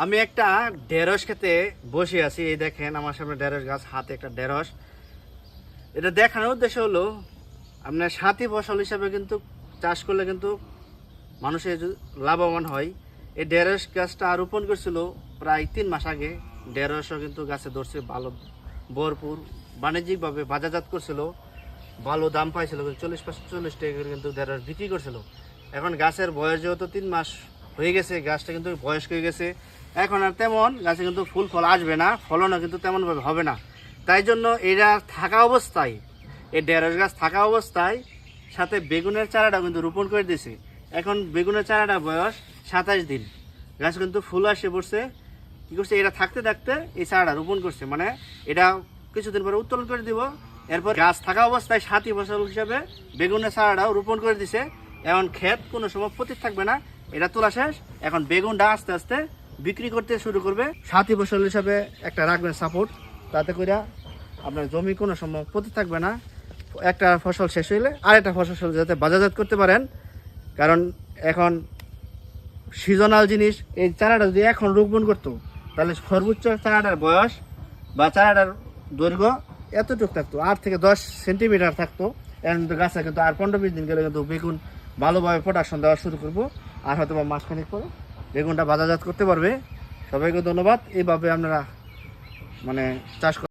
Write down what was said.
আমি একটা ঢেঁড়স খেতে বসে আছি। এই দেখেন আমার সামনে ঢেঁড়স গাছ, হাতে একটা ঢেঁড়স। এটা দেখানোর উদ্দেশ্য হলো আপনার সাথী ফসল হিসাবে কিন্তু চাষ করলে কিন্তু মানুষের লাভবান হয়। এই ঢেঁড়স গাছটা রোপণ করছিল প্রায় 3 মাস আগে। ঢেঁড়সও কিন্তু গাছে ধরছে ভালো, ভরপুর, বাণিজ্যিকভাবে বাজারজাত করছিল, ভালো দাম পাইছিল, 40-45 টাকা করে কিন্তু ঢেঁড়স বিক্রি করছিল। এখন গাছের বয়স যেহেতু 3 মাস হয়ে গেছে, গাছটা কিন্তু বয়স্ক হয়ে গেছে, এখন আর তেমন গাছে কিন্তু ফুল ফল আসবে না, ফলনও কিন্তু তেমনভাবে হবে না। তাই জন্য এরা থাকা অবস্থায়, এই ঢেঁড়স গাছ থাকা অবস্থায় সাথে বেগুনের চারাটা কিন্তু রোপণ করে দিয়েছে। এখন বেগুনের চারাটা বয়স 27 দিন, গাছ কিন্তু ফুল আসে পড়ছে। কী করছে, এরা থাকতে থাকতে এই চারাটা রোপণ করছে, মানে এটা কিছুদিন পরে উত্তোলন করে দিব। এরপর গাছ থাকা অবস্থায় সাথী ফসল হিসাবে বেগুনের চারাটাও রোপণ করে দিছে। এখন ক্ষেত কোনো সময় পতিত থাকবে না, এটা তোলা শেষ। এখন বেগুনটা আস্তে আস্তে বিক্রি করতে শুরু করবে। সাথী ফসল হিসাবে একটা রাখবেন সাপোর্ট, তাতে করে আপনার জমি কোনো সময় পতিত থাকবে না। একটা ফসল শেষ হইলে আরেকটা ফসল যাতে বাজারজাত করতে পারেন। কারণ এখন সিজনাল জিনিস, এই চারাটা যদি এখন রোপণ করতো তাহলে সর্বোচ্চ চারাটার বয়স বা চারাটার দৈর্ঘ্য এতটুকু থাকতো, 8 থেকে 10 সেন্টিমিটার থাকতো। এখন কিন্তু গাছে কিন্তু আর 15-20 দিন গেলে কিন্তু বেগুন ভালোভাবে প্রোডাকশন দেওয়া শুরু করবো, আর হয়তো বা মাসখানেক পরে বেগুনটা বাজারজাত করতে পারবে। সবাইকে ধন্যবাদ। এইভাবে আপনারা মানে চাষ